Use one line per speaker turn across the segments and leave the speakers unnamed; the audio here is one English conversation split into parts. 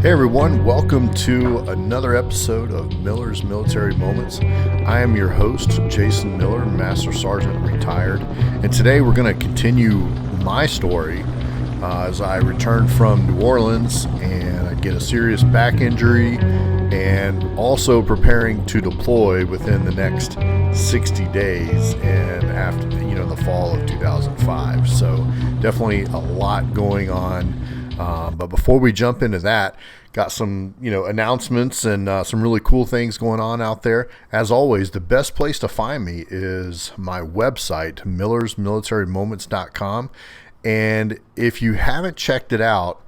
Hey everyone, welcome to another episode of Miller's Military Moments. I am your host, Jason Miller, Master Sergeant retired, and today we're going to continue my story as I returned from New Orleans and I get a serious back injury and also preparing to deploy within the next 60 days and after, the fall of 2005. So definitely a lot going on. But before we jump into that, got some, announcements and some really cool things going on out there. As always, the best place to find me is my website, millersmilitarymoments.com. And if you haven't checked it out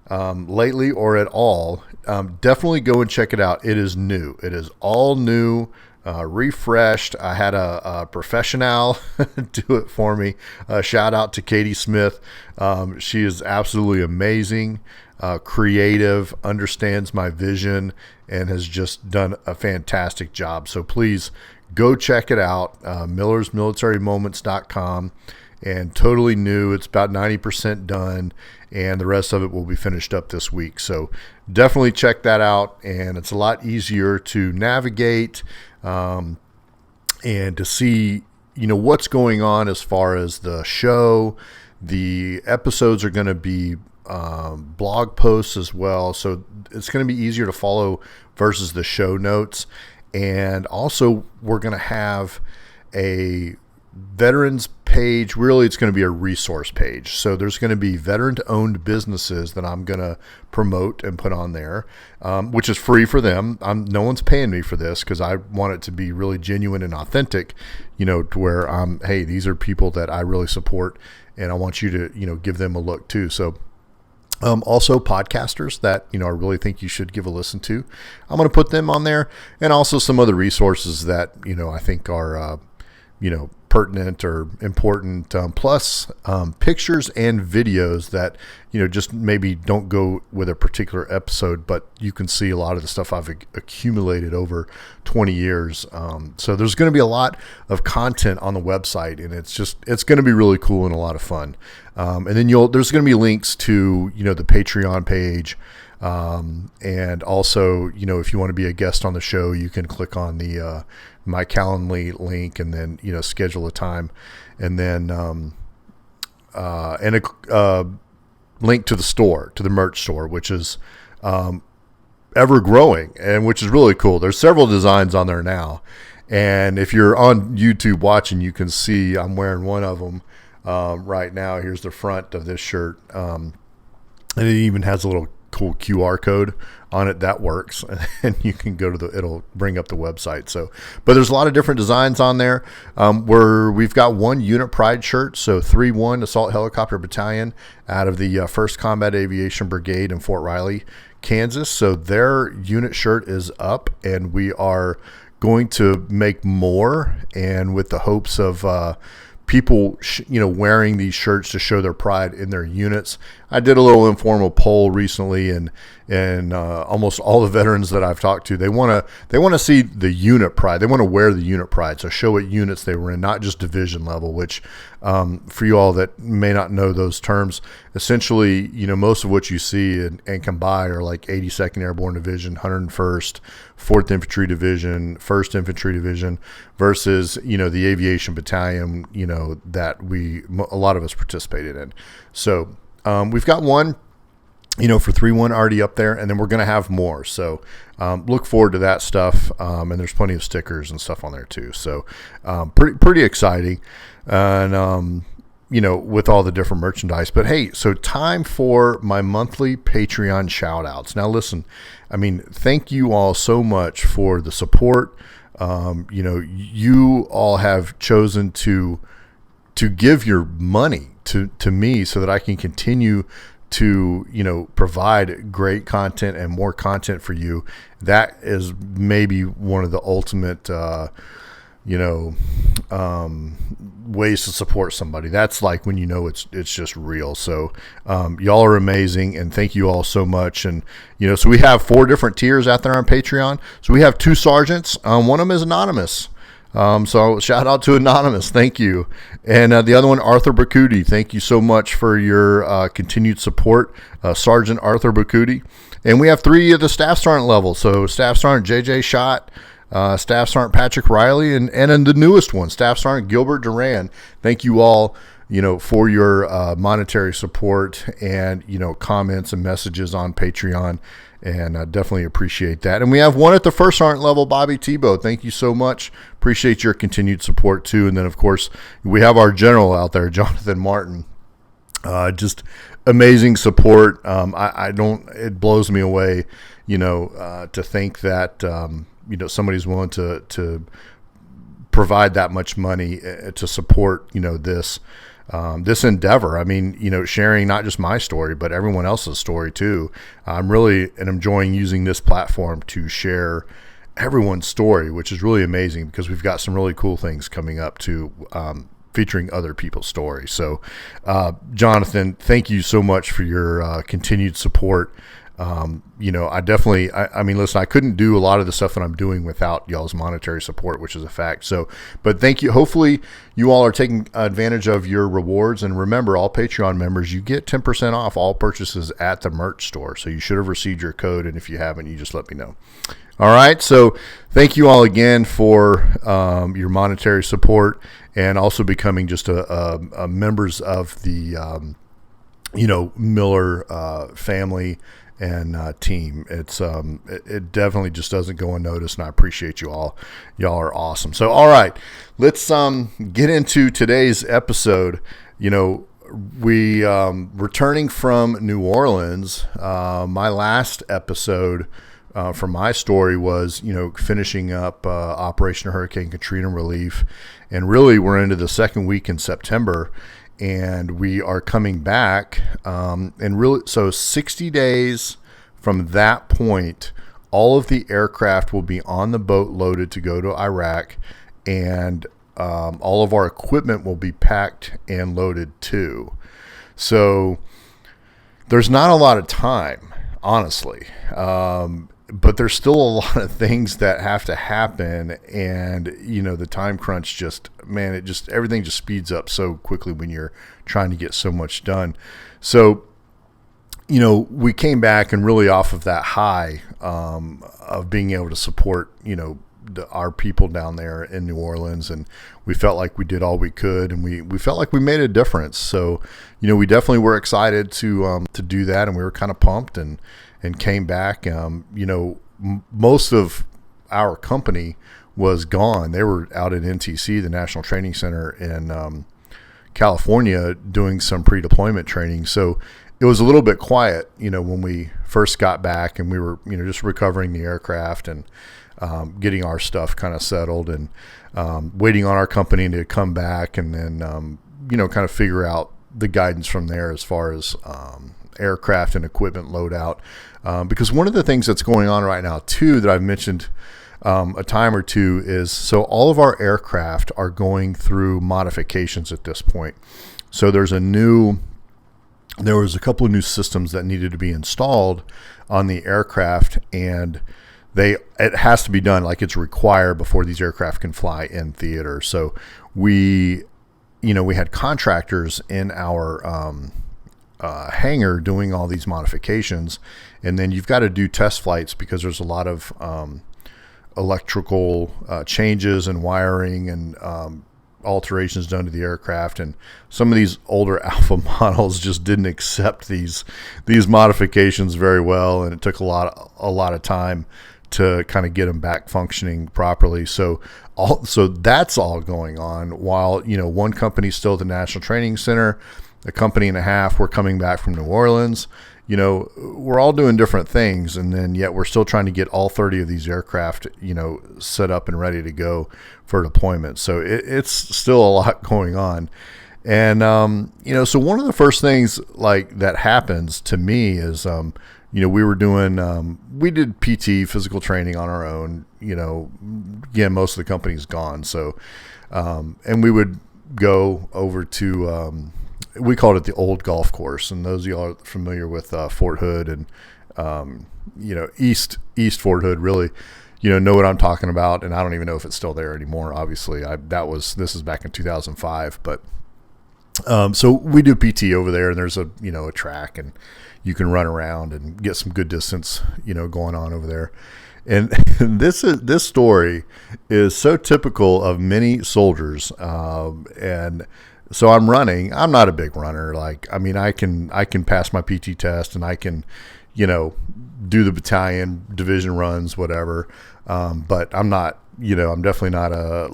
lately or at all, definitely go and check it out. It is new. It is all new. Refreshed. I had a professional do it for me. Shout out to Katie Smith. She is absolutely amazing, creative, understands my vision, and has just done a fantastic job. So please go check it out. millersmilitarymoments.com, and totally new. It's about 90% done, and the rest of it will be finished up this week. So definitely check that out, and it's a lot easier to navigate and to see, what's going on as far as the show. The episodes are going to be blog posts as well, so it's going to be easier to follow versus the show notes. And also, we're going to have a veterans page. Really, it's going to be a resource page. So there's going to be veteran-owned businesses that I'm going to promote and put on there, which is free for them. No one's paying me for this because I want it to be really genuine and authentic, to where hey, these are people that I really support, and I want you to, give them a look too. So also podcasters that, I really think you should give a listen to. I'm going to put them on there, and also some other resources that, I think are, pertinent or important, plus pictures and videos that, just maybe don't go with a particular episode, but you can see a lot of the stuff I've accumulated over 20 years. So there's going to be a lot of content on the website, and it's going to be really cool and a lot of fun. And then there's going to be links to, the Patreon page. And also, if you want to be a guest on the show, you can click on the my Calendly link and then, schedule a time, and then and a link to the store, to the merch store, which is ever growing and which is really cool. There's several designs on there now, and if you're on YouTube watching, you can see I'm wearing one of them right now. Here's the front of this shirt, and it even has a little cool QR code on it that works, and you can go to it'll bring up the website. So, but there's a lot of different designs on there. We've got one unit pride shirt, so 3-1 Assault Helicopter Battalion out of the 1st Combat Aviation Brigade in Fort Riley, Kansas. So their unit shirt is up, and we are going to make more, and with the hopes of people, wearing these shirts to show their pride in their units. I did a little informal poll recently, and almost all the veterans that I've talked to, they want to see the unit pride. They want to wear the unit pride, so show what units they were in, not just division level. Which, for you all that may not know those terms, essentially, most of what you see and can buy are like 82nd Airborne Division, 101st, 4th Infantry Division, 1st Infantry Division, versus the Aviation Battalion, that a lot of us participated in. So we've got one, for 3-1 already up there, and then we're going to have more. So look forward to that stuff, and there's plenty of stickers and stuff on there too. So pretty exciting, and with all the different merchandise. But hey, so time for my monthly Patreon shout outs. Now listen, thank you all so much for the support. You all have chosen to give your money to me so that I can continue to, provide great content and more content for you. That is maybe one of the ultimate, ways to support somebody. That's like when it's just real. So y'all are amazing, and thank you all so much. And so we have 4 different tiers out there on Patreon. So we have 2 sergeants. One of them is anonymous. So shout out to Anonymous. Thank you. And the other one, Arthur Bakuti. Thank you so much for your continued support, Sergeant Arthur Bakuti. And we have 3 at the Staff Sergeant level. So Staff Sergeant JJ Schott, Staff Sergeant Patrick Riley, and the newest one, Staff Sergeant Gilbert Duran. Thank you all, for your monetary support and, comments and messages on Patreon. And I definitely appreciate that. And we have one at the First Sergeant level, Bobby Tebow. Thank you so much. Appreciate your continued support too. And then, of course, we have our general out there, Jonathan Martin. Just amazing support. It blows me away, to think that, somebody's willing to provide that much money to support, this endeavor. I mean, sharing not just my story, but everyone else's story too. I'm really enjoying using this platform to share everyone's story, which is really amazing because we've got some really cool things coming up too, featuring other people's stories. So, Jonathan, thank you so much for your continued support. I definitely, listen, I couldn't do a lot of the stuff that I'm doing without y'all's monetary support, which is a fact. So, but thank you. Hopefully you all are taking advantage of your rewards. And remember, all Patreon members, you get 10% off all purchases at the merch store. So you should have received your code. And if you haven't, you just let me know. All right. So thank you all again for your monetary support and also becoming just a members of the, Miller family and team. It's it definitely just doesn't go unnoticed, and I appreciate you all. Y'all are awesome. So all right, let's get into today's episode. We returning from New Orleans. My last episode for my story was finishing up Operation Hurricane Katrina Relief, and really we're into the second week in September. And we are coming back, and really, so 60 days from that point, all of the aircraft will be on the boat loaded to go to Iraq, and all of our equipment will be packed and loaded too. So there's not a lot of time, honestly. But there's still a lot of things that have to happen, and the time crunch everything just speeds up so quickly when you're trying to get so much done. So we came back and really off of that high of being able to support our people down there in New Orleans, and we felt like we did all we could, and we felt like we made a difference. So we definitely were excited to do that, and we were kind of pumped and came back. Most of our company was gone. They were out at NTC, the National Training Center in California, doing some pre-deployment training. So it was a little bit quiet, when we first got back, and we were, just recovering the aircraft and getting our stuff kind of settled, and waiting on our company to come back, and then, kind of figure out the guidance from there as far as aircraft and equipment loadout. Because one of the things that's going on right now too that I've mentioned a time or two is, so all of our aircraft are going through modifications at this point. So there was a couple of new systems that needed to be installed on the aircraft, and it has to be done, like it's required before these aircraft can fly in theater. So we had contractors in our hangar doing all these modifications, and then you've got to do test flights because there's a lot of electrical changes and wiring and alterations done to the aircraft, and some of these older alpha models just didn't accept these modifications very well, and it took a lot of time to kind of get them back functioning properly. So that's all going on while one company's still at the National Training Center. A company and a half, we're coming back from New Orleans. We're all doing different things, and then yet we're still trying to get all 30 of these aircraft, set up and ready to go for deployment. So it's still a lot going on. And, so one of the first things like that happens to me is, we did PT, physical training on our own. Again, most of the company's gone. So, and we would go over to, we called it the old golf course, and those of y'all are familiar with Fort Hood and East Fort Hood, really. know what I'm talking about. And I don't even know if it's still there anymore. Obviously, this is back in 2005, but so we do PT over there, and there's a track, and you can run around and get some good distance, going on over there. And this story is so typical of many soldiers. And so I'm running. I'm not a big runner. I can pass my PT test, and I can, do the battalion division runs, whatever. But I'm not, I'm definitely not a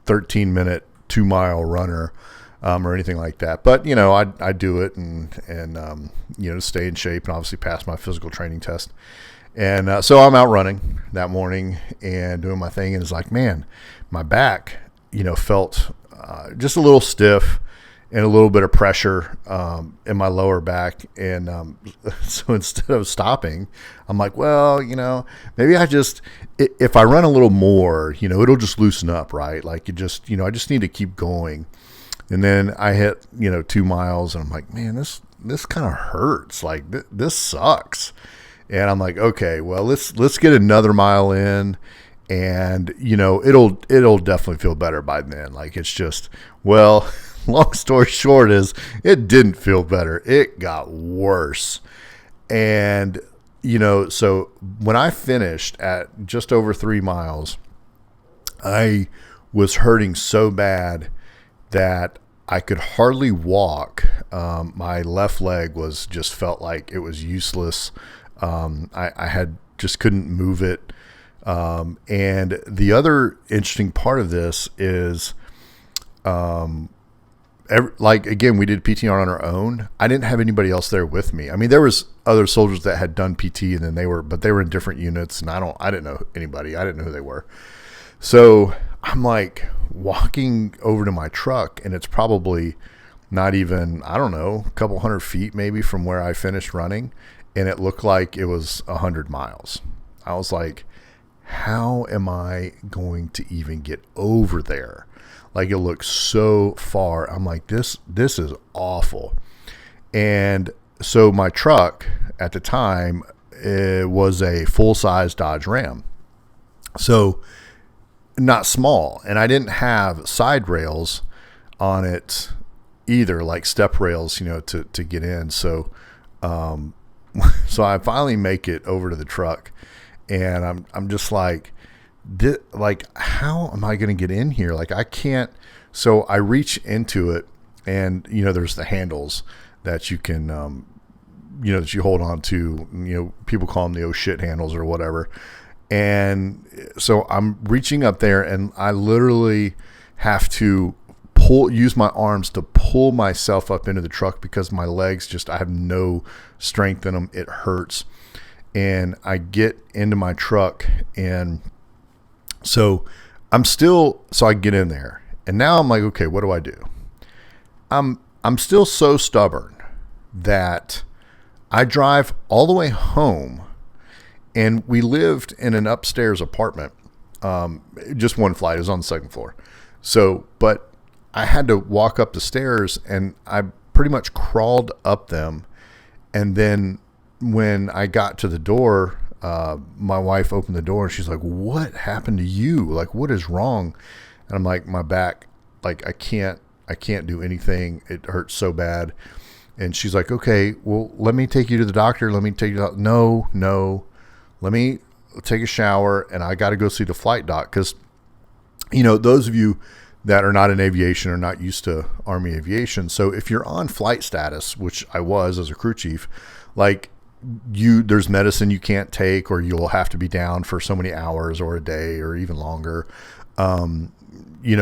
13-minute 2-mile runner. Or anything like that. But, I do it and to stay in shape and obviously pass my physical training test. And so I'm out running that morning and doing my thing. And it's like, man, my back, felt just a little stiff and a little bit of pressure in my lower back. And so instead of stopping, I'm like, well, maybe if I run a little more, it'll just loosen up, right? I just need to keep going. And then I hit, 2 miles, and I'm like, man, this kind of hurts. This sucks. And I'm like, okay, well, let's get another mile in, and it'll definitely feel better by then. It's just, well, long story short is it didn't feel better. It got worse. And so when I finished at just over 3 miles, I was hurting so bad that I could hardly walk. My left leg felt like it was useless. I just couldn't move it. And the other interesting part of this is, again, we did PT on our own. I didn't have anybody else there with me. I mean, there was other soldiers that had done PT, and then they were in different units, and I didn't know anybody. I didn't know who they were. So I'm walking over to my truck, and it's probably not even, I don't know, a couple 100 feet maybe from where I finished running. And it looked like it was 100 miles. I was like, how am I going to even get over there? It looks so far. I'm like, this is awful. And so my truck at the time, it was a full-size Dodge Ram. So not small, and I didn't have side rails on it either, like step rails, to get in. So, so I finally make it over to the truck, and I'm just like, how am I going to get in here? I can't. So I reach into it, and there's the handles that you can, that you hold on to. People call them the oh shit handles or whatever. And so I'm reaching up there, and I literally have to use my arms to pull myself up into the truck because my legs I have no strength in them. It hurts. And I get into my truck, and so I get in there, and now I'm like, okay, what do I do? I'm still so stubborn that I drive all the way home. And we lived in an upstairs apartment, just one flight. It was on the second floor. So, but I had to walk up the stairs, and I pretty much crawled up them. And then when I got to the door, my wife opened the door, and she's like, what happened to you? What is wrong? And I'm like, my back, I can't do anything. It hurts so bad. And she's like, okay, well, let me take you to the doctor. Let me take you to, no. Let me take a shower, and I got to go see the flight doc. Because, those of you that are not in aviation are not used to Army aviation. So if you're on flight status, which I was as a crew chief, there's medicine you can't take, or you'll have to be down for so many hours or a day or even longer. And you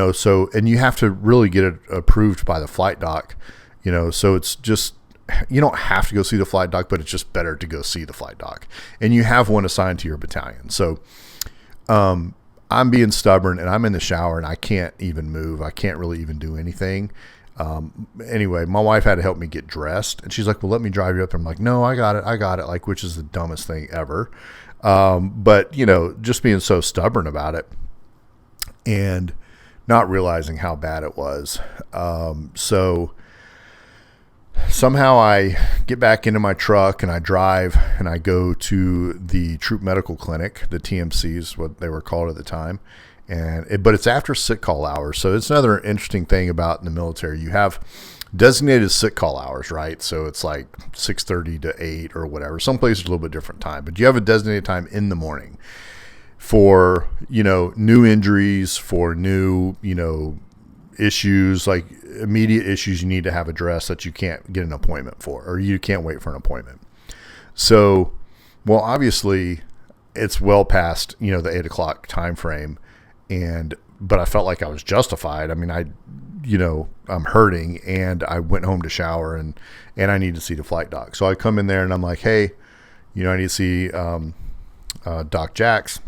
have to really get it approved by the flight doc, so it's just, you don't have to go see the flight doc, but it's just better to go see the flight doc, and you have one assigned to your battalion. So, I'm being stubborn, and I'm in the shower, and I can't even move. I can't really even do anything. Anyway, my wife had to help me get dressed, and she's like, well, let me drive you up there. I'm like, no, I got it. Which is the dumbest thing ever. But just being so stubborn about it and not realizing how bad it was. So somehow I get back into my truck and I drive and I go to the Troop Medical Clinic, the TMC is what they were called at the time. But it's after sick call hours. So it's another interesting thing about in the military. You have designated sick call hours, right? So it's like 6:30 to 8 or whatever. Some places a little bit different time, but you have a designated time in the morning for, new injuries, for new, issues, like immediate issues you need to have addressed that you can't get an appointment for, or you can't wait for an appointment. So, well, obviously it's well past, the 8 o'clock time frame. But I felt like I was justified. I mean, I'm hurting and I went home to shower and I need to see the flight doc. So I come in there and I'm like, hey, I need to see, Doc Jax.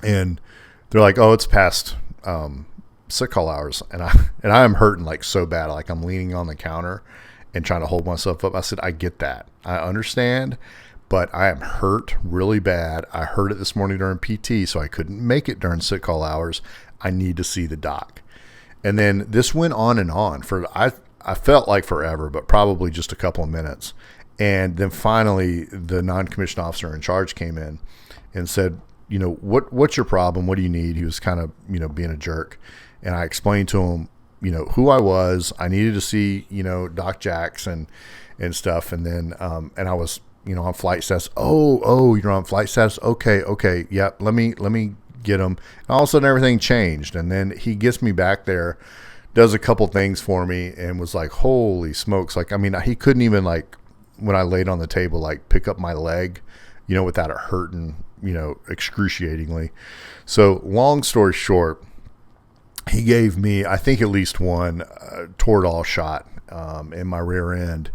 And they're like, oh, it's past, sick call hours. And I am hurting like so bad. Like I'm leaning on the counter and trying to hold myself up. I said, I get that. I understand, but I am hurt really bad. I heard it this morning during PT, so I couldn't make it during sick call hours. I need to see the doc. And then this went on for, I felt like forever, but probably just a couple of minutes. And then finally the non-commissioned officer in charge came in and said, what's your problem? What do you need? He was kind of, being a jerk. And I explained to him, who I was. I needed to see, Doc Jax and stuff. And then, and I was, on flight status. Oh, you're on flight status. Okay. Yep. Let me get him. And all of a sudden everything changed. And then he gets me back there, does a couple things for me and was like, holy smokes. Like, I mean, he couldn't even like, when I laid on the table, like pick up my leg, without it hurting, excruciatingly. So long story short, he gave me, I think, at least one Toradol shot in my rear end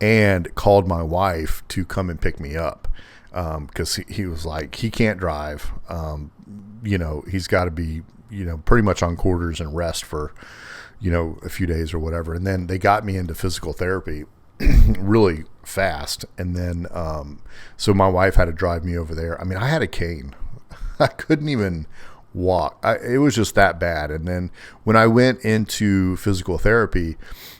and called my wife to come and pick me up because he was like, he can't drive. He's got to be, pretty much on quarters and rest for, a few days or whatever. And then they got me into physical therapy really fast. And then, so my wife had to drive me over there. I mean, I had a cane. I couldn't even walk. It was just that bad. And then when I went into physical therapy,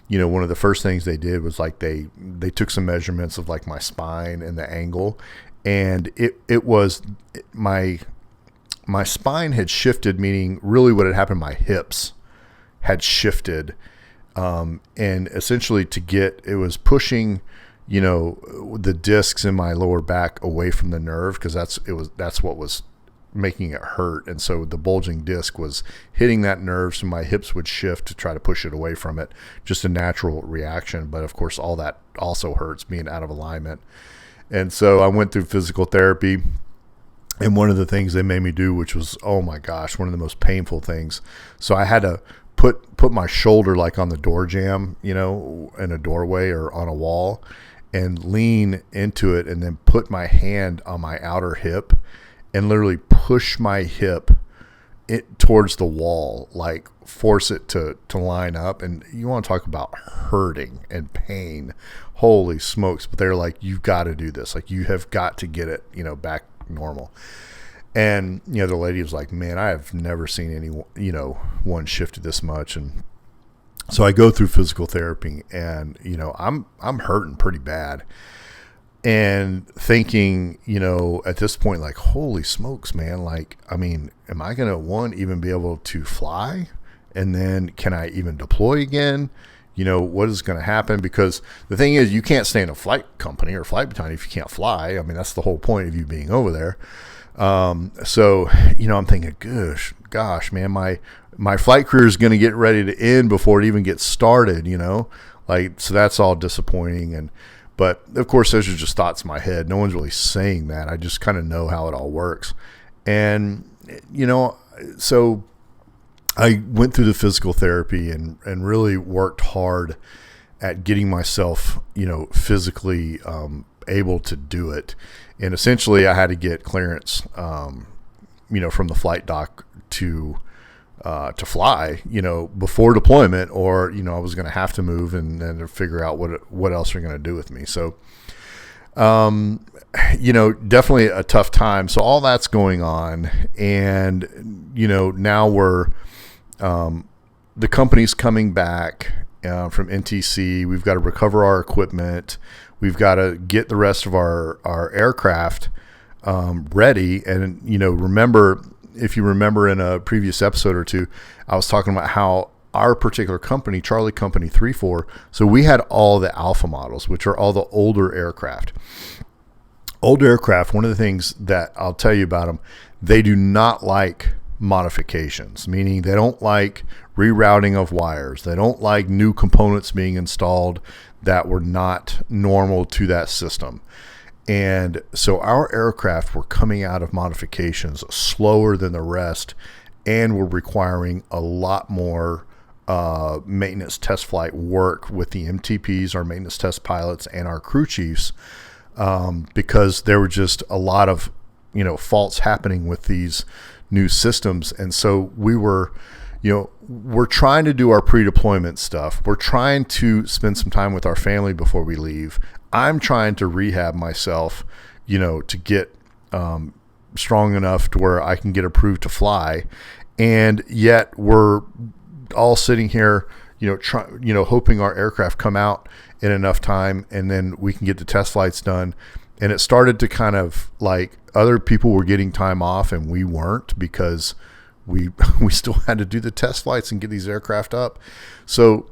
one of the first things they did was like they took some measurements of like my spine and the angle, and it was my spine had shifted, meaning really what had happened, my hips had shifted, and essentially it was pushing the discs in my lower back away from the nerve, because that's what was making it hurt. And so the bulging disc was hitting that nerve, so my hips would shift to try to push it away from it. Just a natural reaction, but of course all that also hurts, being out of alignment. And so I went through physical therapy, and one of the things they made me do, which was, oh my gosh, one of the most painful things. So I had to put my shoulder like on the door jamb, in a doorway or on a wall, and lean into it, and then put my hand on my outer hip and literally push my hip towards the wall, like force it to line up. And you want to talk about hurting and pain. Holy smokes. But they're like, you've got to do this. Like, you have got to get it, back normal. And, the lady was like, man, I have never seen anyone, one shifted this much. And so I go through physical therapy, and, I'm hurting pretty bad. And thinking, at this point, like, holy smokes, man, like, I mean, am I going to, even be able to fly? And then can I even deploy again? What is going to happen? Because the thing is, you can't stay in a flight company or flight battalion if you can't fly. I mean, that's the whole point of you being over there. So, I'm thinking, gosh, man, my flight career is going to get ready to end before it even gets started, like, so that's all disappointing. But of course, those are just thoughts in my head. No one's really saying that. I just kind of know how it all works. And, so I went through the physical therapy and really worked hard at getting myself, physically able to do it. And essentially I had to get clearance, from the flight doc to fly, before deployment, or, I was going to have to move and then to figure out what else they're going to do with me. So, definitely a tough time. So all that's going on, and, now we're, the company's coming back, from NTC. We've got to recover our equipment. We've got to get the rest of our aircraft ready. And, if you remember in a previous episode or two, I was talking about how our particular company, Charlie Company 34, so we had all the Alpha models, which are all the older aircraft. Older aircraft, one of the things that I'll tell you about them, they do not like modifications, meaning they don't like rerouting of wires. They don't like new components being installed that were not normal to that system. And so our aircraft were coming out of modifications slower than the rest, and were requiring a lot more maintenance test flight work with the MTPs, our maintenance test pilots, and our crew chiefs, because there were just a lot of faults happening with these new systems. And so we're trying to do our pre-deployment stuff. We're trying to spend some time with our family before we leave. I'm trying to rehab myself, to get strong enough to where I can get approved to fly. And yet we're all sitting here, hoping our aircraft come out in enough time, and then we can get the test flights done. And it started to kind of like other people were getting time off and we weren't, because we still had to do the test flights and get these aircraft up. So,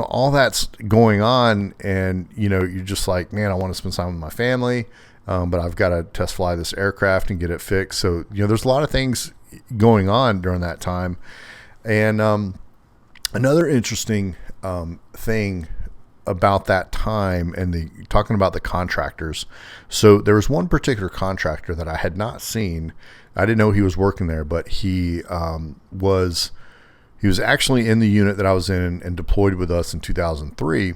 all that's going on, and, you're just like, man, I want to spend time with my family, but I've got to test fly this aircraft and get it fixed. So, there's a lot of things going on during that time. And another interesting thing about that time, and talking about the contractors. So there was one particular contractor that I had not seen. I didn't know he was working there, but he was actually in the unit that I was in and deployed with us in 2003.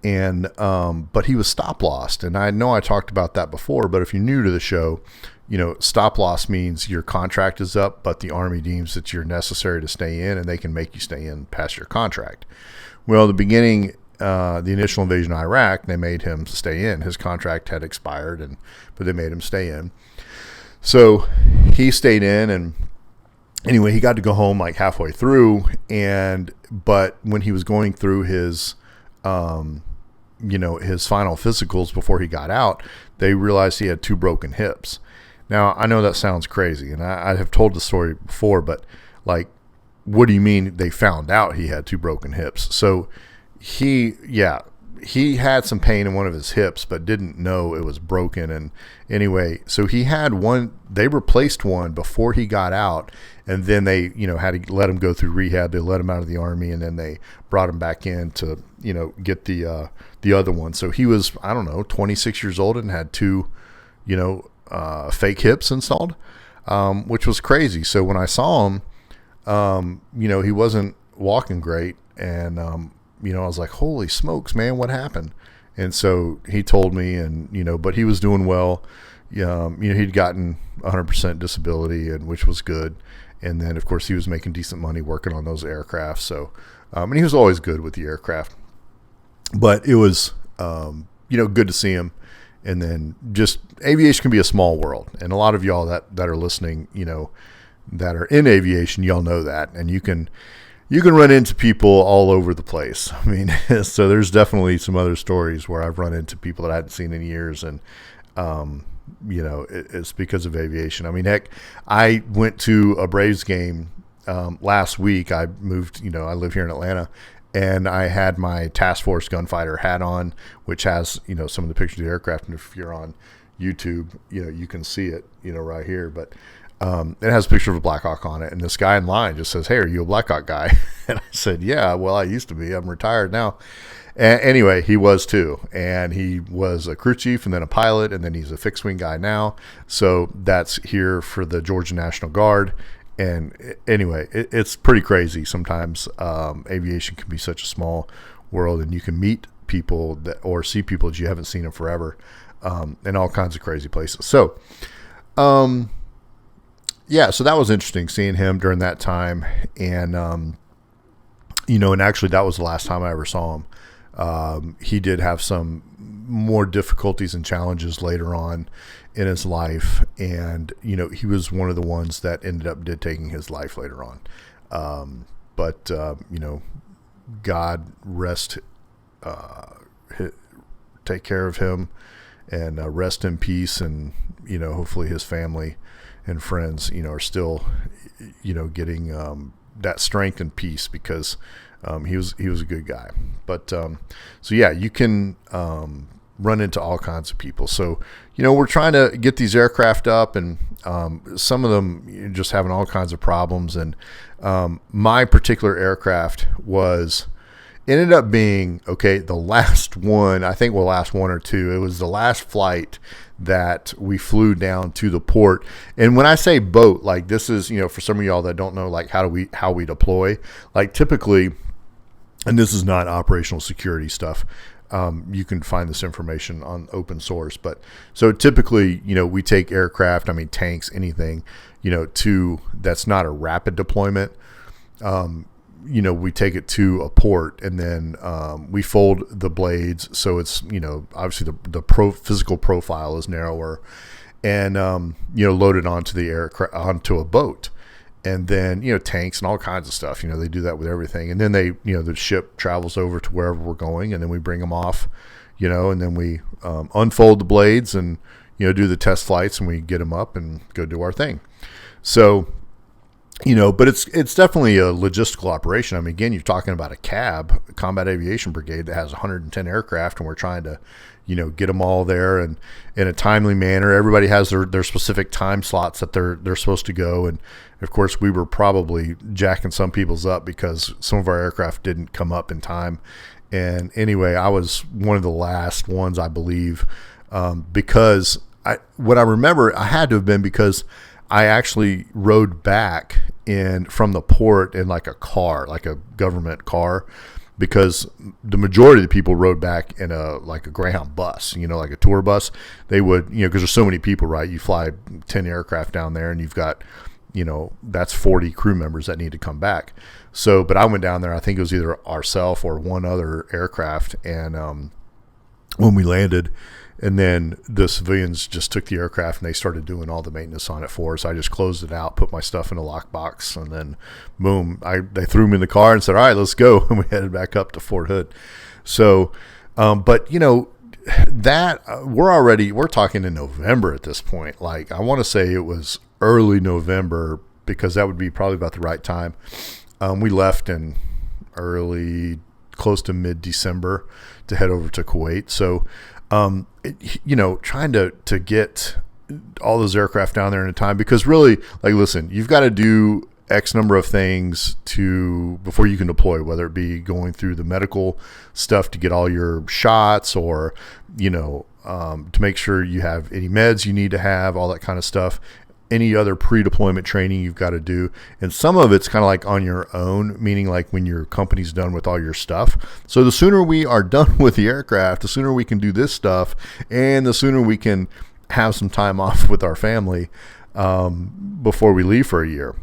And but he was stop lost, and I know I talked about that before. But if you're new to the show, stop loss means your contract is up, but the Army deems that you're necessary to stay in, and they can make you stay in past your contract. Well, the beginning. The initial invasion of Iraq, they made him stay in. His contract had expired, but they made him stay in. So he stayed in, and anyway, he got to go home like halfway through. But when he was going through his, his final physicals before he got out, they realized he had 2 broken hips. Now, I know that sounds crazy, and I have told the story before, but like, what do you mean they found out he had 2 broken hips? So he had some pain in one of his hips, but didn't know it was broken. And anyway, so he had one, they replaced one before he got out, and then they, had to let him go through rehab. They let him out of the Army, and then they brought him back in to, get the other one. So he was, 26 years old and had 2, fake hips installed, which was crazy. So when I saw him, he wasn't walking great, and, I was like, holy smokes, man, what happened? And so he told me, and, but he was doing well. He'd gotten 100% disability, and which was good. And then, of course, he was making decent money working on those aircraft. So, and he was always good with the aircraft. But it was, good to see him. And then just aviation can be a small world. And a lot of y'all that are listening, that are in aviation, y'all know that. And you can run into people all over the place. I mean, so there's definitely some other stories where I've run into people that I hadn't seen in years, and it's because of aviation. I mean, heck, I went to a Braves game last week. I moved, I live here in Atlanta, and I had my Task Force gunfighter hat on, which has, some of the pictures of the aircraft. And if you're on YouTube, you can see it, right here. But it has a picture of a Black Hawk on it, and this guy in line just says, "Hey, are you a Black Hawk guy?" And I said, "Yeah, well, I used to be. I'm retired now." And anyway, he was too, and he was a crew chief and then a pilot, and then he's a fixed wing guy now. So that's here for the Georgia National Guard. And anyway, it's pretty crazy sometimes. Aviation can be such a small world, and you can meet people or see people that you haven't seen in forever, in all kinds of crazy places. So, yeah, so that was interesting seeing him during that time. And, and actually that was the last time I ever saw him. He did have some more difficulties and challenges later on in his life. And, he was one of the ones that ended up taking his life later on. But God take care of him and rest in peace. And, hopefully his family and friends, are still, getting that strength and peace, because he was a good guy. But so yeah, you can run into all kinds of people. So we're trying to get these aircraft up, and some of them just having all kinds of problems. And my particular aircraft ended up being the last one. I think last one or two. It was the last flight that we flew down to the port. And when I say boat, like, this is, for some of y'all that don't know, like, how we deploy, like, typically, and this is not operational security stuff. You can find this information on open source, but so typically, we take aircraft, tanks, anything, that's not a rapid deployment. We take it to a port, and then we fold the blades so it's, obviously the physical profile is narrower, and load it onto a boat, and then tanks and all kinds of stuff. They do that with everything, and then the ship travels over to wherever we're going, and then we bring them off, and then we unfold the blades and do the test flights, and we get them up and go do our thing. So. But it's definitely a logistical operation. Again, you're talking about a combat aviation brigade that has 110 aircraft, and we're trying to, get them all there and in a timely manner. Everybody has their specific time slots that they're supposed to go. And of course, we were probably jacking some people's up because some of our aircraft didn't come up in time. And anyway, I was one of the last ones, I believe, because what I remember, I had to have been because I actually rode back from the port in like a car, like a government car, because the majority of the people rode back in a Greyhound bus, like a tour bus. They would, because there's so many people, right? You fly 10 aircraft down there, and you've got, that's 40 crew members that need to come back. So, but I went down there, I think it was either ourselves or one other aircraft. And when we landed, and then the civilians just took the aircraft and they started doing all the maintenance on it for us. I just closed it out, put my stuff in a lockbox, and then boom, they threw me in the car and said, all right, let's go. And we headed back up to Fort Hood. So, but that we're talking in November at this point. Like, I want to say it was early November, because that would be probably about the right time. We left in close to mid-December to head over to Kuwait. So, trying to get all those aircraft down there in a time, because really, like, listen, you've got to do X number of things before you can deploy, whether it be going through the medical stuff to get all your shots, or, to make sure you have any meds you need to have, all that kind of stuff. Any other pre-deployment training you've got to do. And some of it's kind of like on your own, meaning like when your company's done with all your stuff. So the sooner we are done with the aircraft, the sooner we can do this stuff, and the sooner we can have some time off with our family before we leave for a year.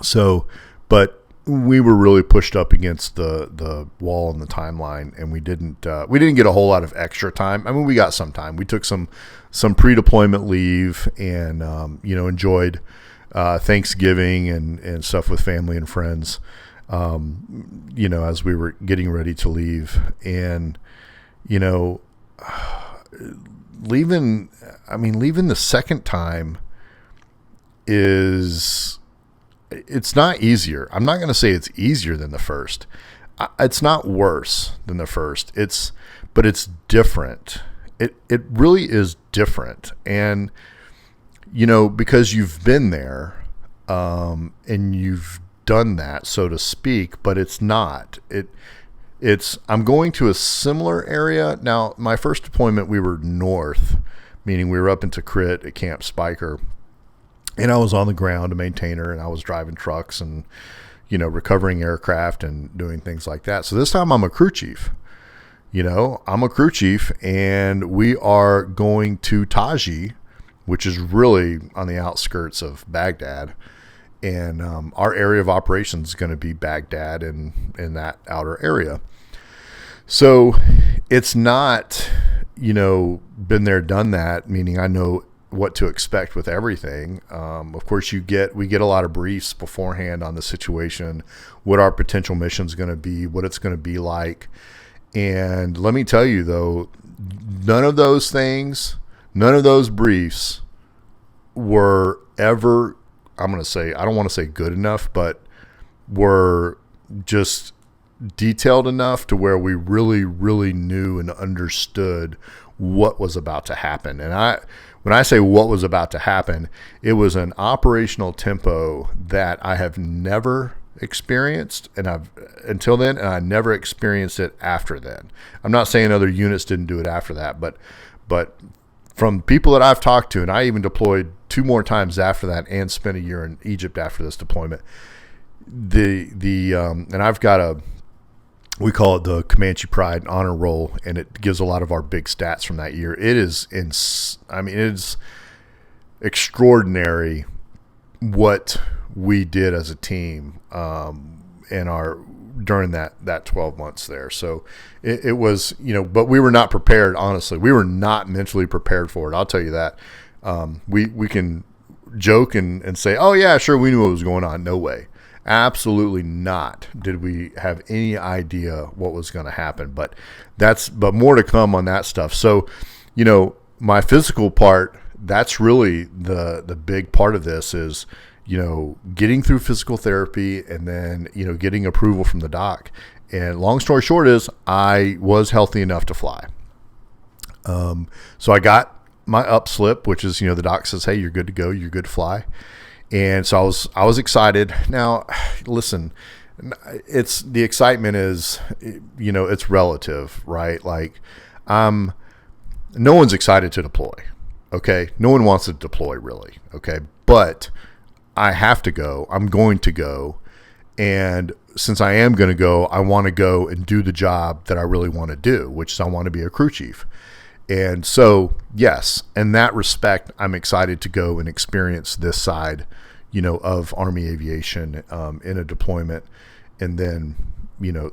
So, but we were really pushed up against the wall in the timeline, and we didn't get a whole lot of extra time. We got some time. We took some pre-deployment leave, and enjoyed Thanksgiving and stuff with family and friends, as we were getting ready to leave. And leaving the second time it's not easier. I'm not going to say it's easier than the first. It's not worse than the first. But it's different. It really is different. And, because you've been there, and you've done that, so to speak, but it's not. I'm going to a similar area. Now, my first deployment, we were north, meaning we were up into Crit at Camp Spiker. And I was on the ground, a maintainer, and I was driving trucks and, recovering aircraft and doing things like that. So this time I'm a crew chief. I'm a crew chief, and we are going to Taji, which is really on the outskirts of Baghdad. And our area of operations is going to be Baghdad and in that outer area. So it's not, been there, done that, meaning I know what to expect with everything. Of course, we get a lot of briefs beforehand on the situation, what our potential mission is going to be, what it's going to be like. And let me tell you, though, none of those briefs were ever, I don't want to say good enough, but were just detailed enough to where we really, really knew and understood what was about to happen. And when I say what was about to happen, it was an operational tempo that I have never experienced until then, and I never experienced it after then. I'm not saying other units didn't do it after that, but from people that I've talked to, and I even deployed 2 more times after that and spent a year in Egypt after this deployment. And I've got we call it the Comanche Pride Honor Roll, and it gives a lot of our big stats from that year. It is it's extraordinary what we did as a team during that 12 months there. So it was, but we were not prepared. Honestly, we were not mentally prepared for it. I'll tell you that. We can joke and say, oh yeah, sure, we knew what was going on. No way. Absolutely not did we have any idea what was going to happen, but more to come on that stuff. So, my physical part, that's really the big part of this is, getting through physical therapy and then, getting approval from the doc. And long story short is I was healthy enough to fly. So I got my upslip, which is, the doc says, hey, you're good to go. You're good to fly. And so I was excited. Now, listen, the excitement is, it's relative, right? Like, no one's excited to deploy. Okay. No one wants to deploy really. Okay. But I have to go. I'm going to go. And since I am going to go, I want to go and do the job that I really want to do, which is I want to be a crew chief. And so, yes, in that respect, I'm excited to go and experience this side, of Army aviation in a deployment, and then,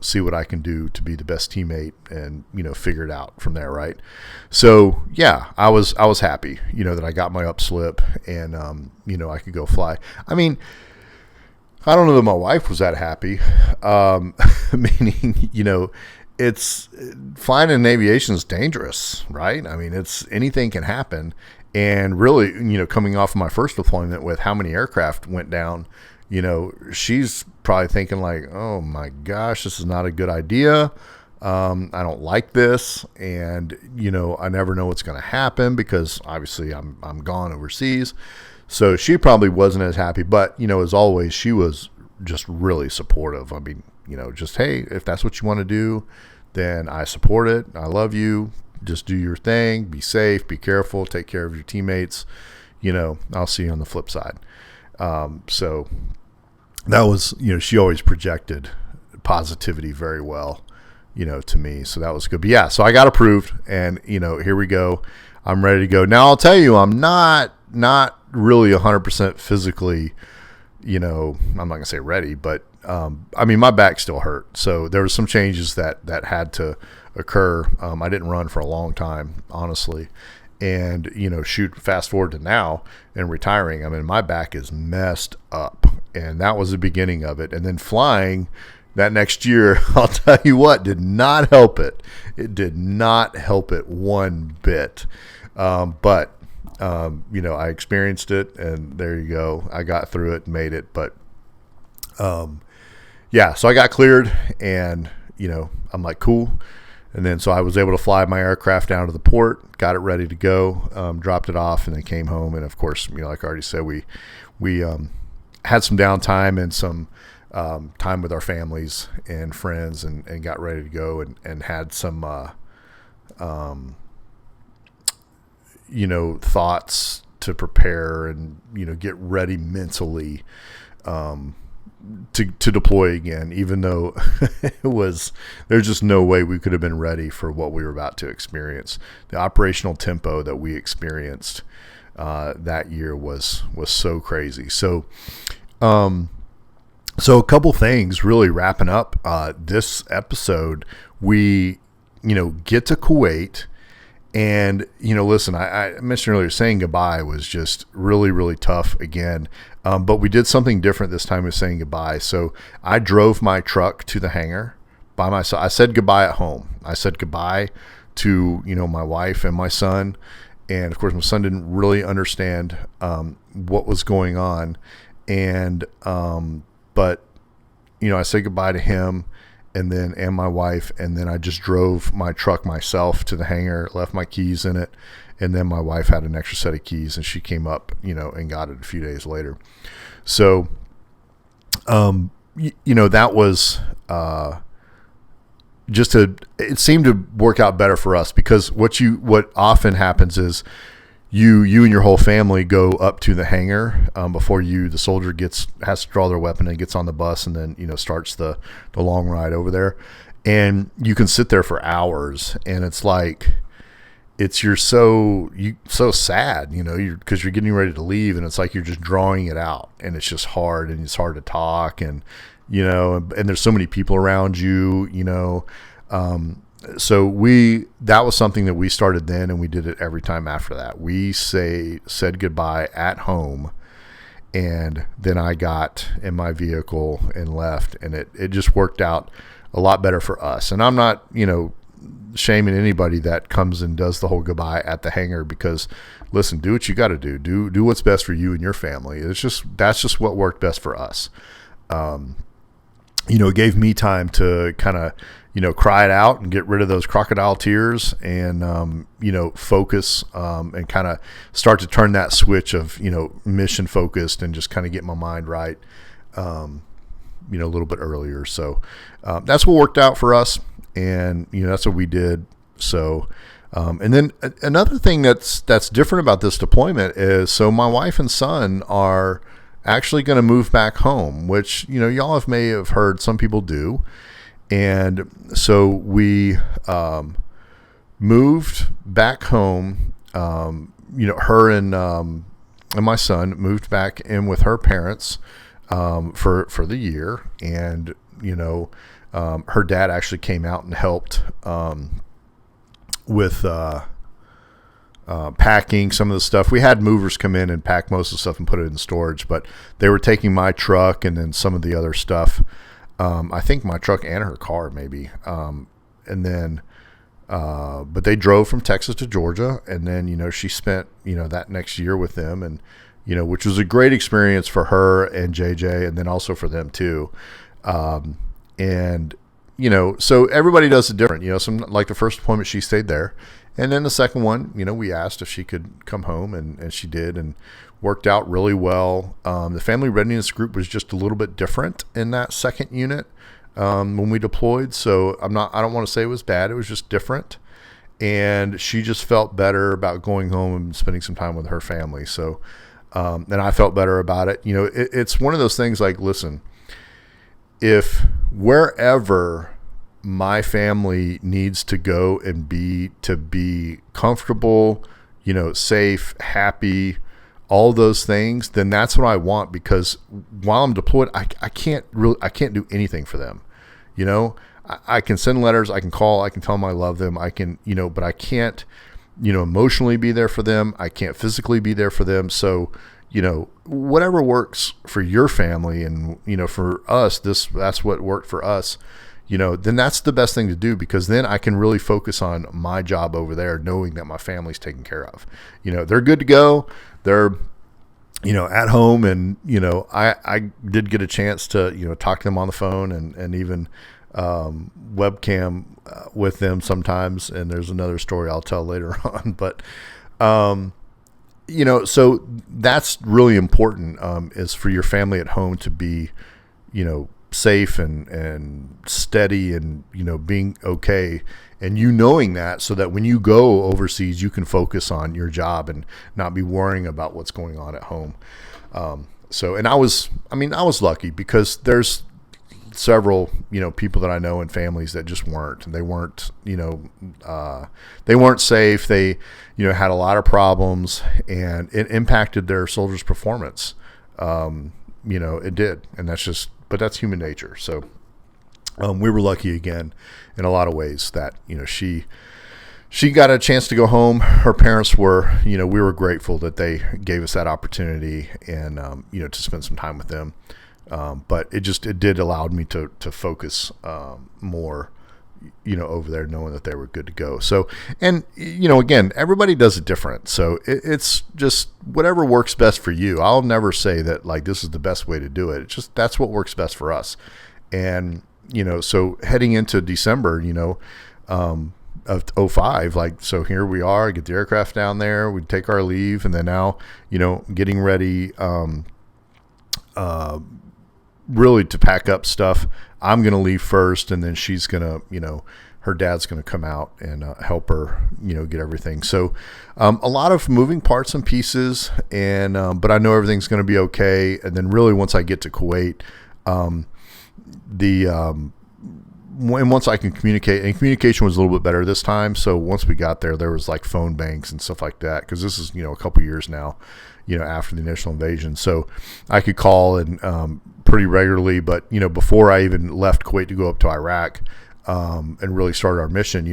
see what I can do to be the best teammate and, figure it out from there, right? So, yeah, I was happy, that I got my upslip and, I could go fly. I mean, I don't know that my wife was that happy, meaning, it's flying in aviation is dangerous, right? I mean, anything can happen. And really, coming off of my first deployment with how many aircraft went down, she's probably thinking like, oh my gosh, this is not a good idea. I don't like this. And, I never know what's going to happen because obviously I'm gone overseas. So she probably wasn't as happy, but, as always, she was just really supportive. I mean, just, hey, if that's what you want to do, then I support it. I love you. Just do your thing. Be safe. Be careful. Take care of your teammates. I'll see you on the flip side. So that was, she always projected positivity very well, to me. So that was good. But yeah, so I got approved and, here we go. I'm ready to go. Now I'll tell you, I'm not really 100% physically, I'm not going to say ready, but my back still hurt. So there were some changes that had to occur. I didn't run for a long time, honestly. And, fast forward to now and retiring. My back is messed up. And that was the beginning of it. And then flying that next year, I'll tell you what, did not help it. It did not help it one bit. But I experienced it, and there you go. I got through it and made it. But, yeah, so I got cleared, and, I'm like, cool. And then so I was able to fly my aircraft down to the port, got it ready to go, dropped it off, and then came home. And, of course, like I already said, we had some downtime and some time with our families and friends and got ready to go and had some, thoughts to prepare and, get ready mentally to deploy again, even though there's just no way we could have been ready for what we were about to experience. The operational tempo that we experienced that year was so crazy. So a couple things really wrapping up this episode. We, get to Kuwait, And, listen, I mentioned earlier, saying goodbye was just really, really tough again. But we did something different this time with saying goodbye. So I drove my truck to the hangar by myself. I said goodbye at home. I said goodbye to, my wife and my son. And of course, my son didn't really understand what was going on. And, but, I said goodbye to him and my wife, and then I just drove my truck myself to the hangar, left my keys in it, and then my wife had an extra set of keys, and she came up, and got it a few days later. So, that was it seemed to work out better for us, because what often happens is you and your whole family go up to the hangar before the soldier has to draw their weapon and gets on the bus, and then starts the long ride over there, and you can sit there for hours, and it's like you're so sad, because you're getting ready to leave, and it's like you're just drawing it out, and it's just hard, and it's hard to talk, and and there's so many people around you, so that was something that we started then, and we did it every time after that. We said goodbye at home, and then I got in my vehicle and left, and it just worked out a lot better for us. And I'm not, shaming anybody that comes and does the whole goodbye at the hangar, because listen, do what you got to do. Do what's best for you and your family. That's just what worked best for us. It gave me time to kind of, cry it out and get rid of those crocodile tears, and, focus, and kind of start to turn that switch of, mission focused, and just kind of get my mind right, a little bit earlier. So, that's what worked out for us, and, that's what we did. So, and then another thing that's different about this deployment is, so my wife and son are actually going to move back home, which, y'all may have heard some people do. And so we moved back home. Her and my son moved back in with her parents for the year. And, her dad actually came out and helped with packing some of the stuff. We had movers come in and pack most of the stuff and put it in storage, but they were taking my truck and then some of the other stuff. I think my truck and her car maybe. And then, but they drove from Texas to Georgia, and then, she spent, that next year with them, and, which was a great experience for her and JJ, and then also for them too. And, so everybody does it different, some, like the first deployment, she stayed there. And then the second one, we asked if she could come home, and she did, and worked out really well. The family readiness group was just a little bit different in that second unit when we deployed. So I don't want to say it was bad. It was just different. And she just felt better about going home and spending some time with her family. So, and I felt better about it. It's one of those things like, listen, if wherever my family needs to go and be comfortable, safe, happy, all those things, then that's what I want, because while I'm deployed, I can't do anything for them. I can send letters, I can call, I can tell them I love them, I can, but I can't, emotionally be there for them. I can't physically be there for them. So, whatever works for your family, and, for us, that's what worked for us. Then that's the best thing to do, because then I can really focus on my job over there, knowing that my family's taken care of. They're good to go. They're, at home, and, I did get a chance to, talk to them on the phone, and even webcam with them sometimes. And there's another story I'll tell later on. But, so that's really important, is for your family at home to be, safe and steady, and being okay, and knowing that, so that when you go overseas, you can focus on your job and not be worrying about what's going on at home. And I was lucky, because there's several people that I know and families that just weren't, and they weren't safe. They had a lot of problems, and it impacted their soldiers' performance. It did, and but that's human nature. So we were lucky again in a lot of ways that she she got a chance to go home. Her parents were, we were grateful that they gave us that opportunity and, to spend some time with them. But it did allow me to focus more, over there, knowing that they were good to go. So, and, again, everybody does it different. So it's just whatever works best for you. I'll never say that like this is the best way to do it. It's just that's what works best for us. And, so heading into December, of 05, like, so here we are, get the aircraft down there, we take our leave, and then now, getting ready, really to pack up stuff. I'm going to leave first, and then she's going to, her dad's going to come out and help her, get everything. So a lot of moving parts and pieces, and but I know everything's going to be okay. And then really once I get to Kuwait, and once I can communicate, and communication was a little bit better this time. So once we got there was like phone banks and stuff like that, because this is, a couple years now, after the initial invasion. So I could call and pretty regularly, but, before I even left Kuwait to go up to Iraq and really started our mission,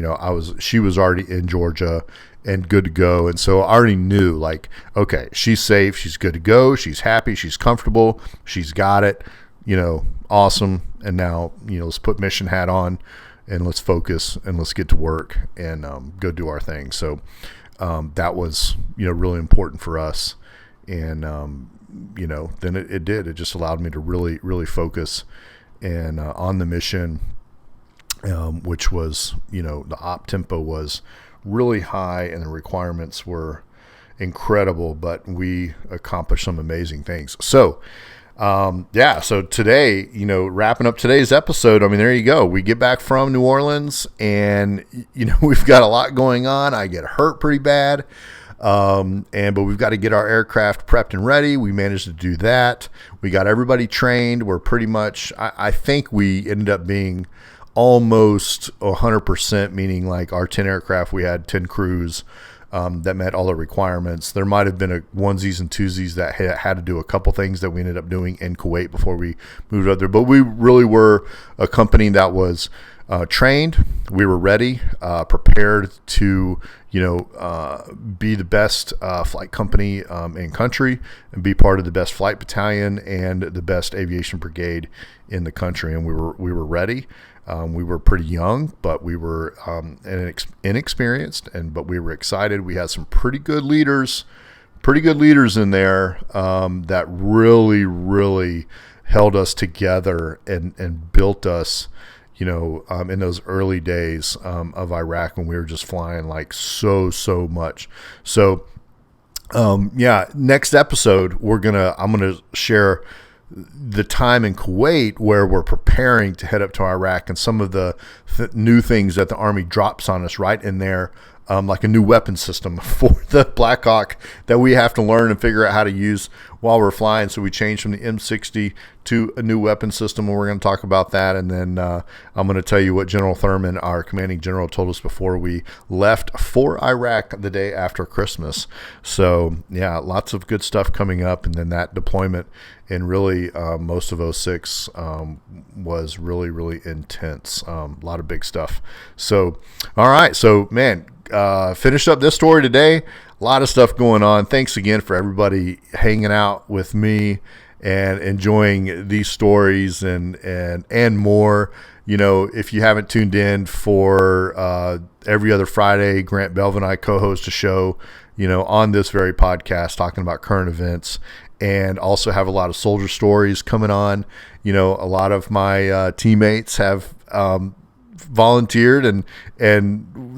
she was already in Georgia and good to go. And so I already knew, like, okay, she's safe, she's good to go, she's happy, she's comfortable, she's got it, awesome. And now, let's put mission hat on and let's focus and let's get to work and go do our thing. So that was, really important for us. And, then it did. It just allowed me to really, really focus and on the mission, which was, the op tempo was really high and the requirements were incredible, but we accomplished some amazing things. So, so today, wrapping up today's episode, I mean, there you go. We get back from New Orleans and, we've got a lot going on. I get hurt pretty bad. But we've got to get our aircraft prepped and ready. We managed to do that. We got everybody trained. We're pretty much, I think we ended up being almost 100%, meaning like our 10 aircraft, we had 10 crews, that met all the requirements. There might have been a onesies and twosies that had to do a couple things that we ended up doing in Kuwait before we moved up there. But we really were a company that was trained. We were ready, prepared to, be the best flight company in country and be part of the best flight battalion and the best aviation brigade in the country. And we were ready. We were pretty young, but we were inexperienced, but we were excited. We had some pretty good leaders in there that really, really held us together and built us, in those early days of Iraq when we were just flying like so much. So, next episode, I'm gonna share the time in Kuwait where we're preparing to head up to Iraq and some of the new things that the Army drops on us right in there, like a new weapon system for the Black Hawk that we have to learn and figure out how to use while we're flying. So we changed from the M60 to a new weapon system, and we're going to talk about that. And then I'm going to tell you what General Thurman, our commanding general, told us before we left for Iraq the day after Christmas. So, yeah, lots of good stuff coming up. And then that deployment in really most of '06 was really, really intense. A lot of big stuff. So, all right. So, man, finished up this story today. A lot of stuff going on. Thanks again for everybody hanging out with me and enjoying these stories and more. If you haven't tuned in for every other Friday, Grant Belvin and I co-host a show, on this very podcast talking about current events, and also have a lot of soldier stories coming on. A lot of my teammates have volunteered and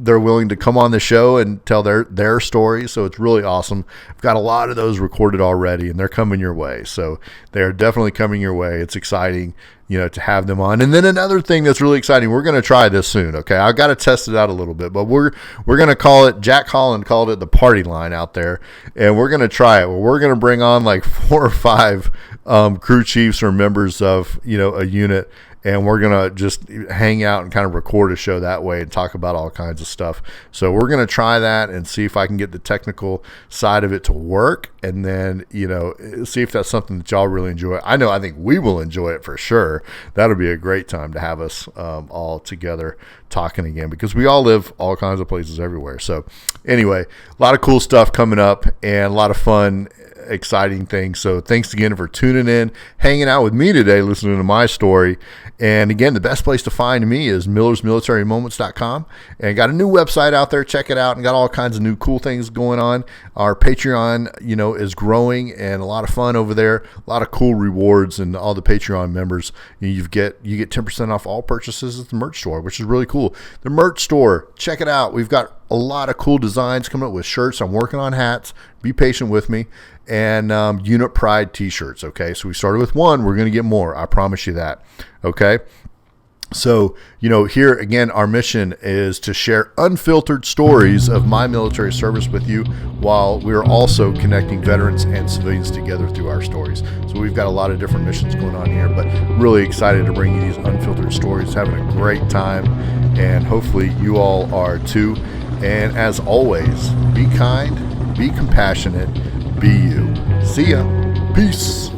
they're willing to come on the show and tell their stories. So it's really awesome. I've got a lot of those recorded already and they're coming your way. So they're definitely coming your way. It's exciting, to have them on. And then another thing that's really exciting, we're going to try this soon. Okay. I've got to test it out a little bit, but we're going to call it, Jack Holland called it the party line out there. And we're going to try it. Well, we're going to bring on like 4 or 5 crew chiefs or members of, a unit, and we're going to just hang out and kind of record a show that way and talk about all kinds of stuff. So we're going to try that and see if I can get the technical side of it to work, and then, see if that's something that y'all really enjoy. I think we will enjoy it for sure. That'll be a great time to have us all together talking again, because we all live all kinds of places everywhere. So anyway, a lot of cool stuff coming up and a lot of fun, exciting things. So thanks again for tuning in, hanging out with me today, listening to my story. And again, the best place to find me is millersmilitarymoments.com, and got a new website out there. Check it out, and got all kinds of new cool things going on. Our Patreon, is growing and a lot of fun over there. A lot of cool rewards, and all the Patreon members, you get 10% off all purchases at the merch store, which is really cool. The merch store, check it out. We've got a lot of cool designs coming up with shirts. I'm working on hats. Be patient with me. And Unit Pride t-shirts. Okay, so we started with one. We're going to get more. I promise you that. Okay. So, here again, our mission is to share unfiltered stories of my military service with you, while we're also connecting veterans and civilians together through our stories. So we've got a lot of different missions going on here, but really excited to bring you these unfiltered stories, having a great time, and hopefully you all are too. And as always, be kind, be compassionate, be you. See ya. Peace.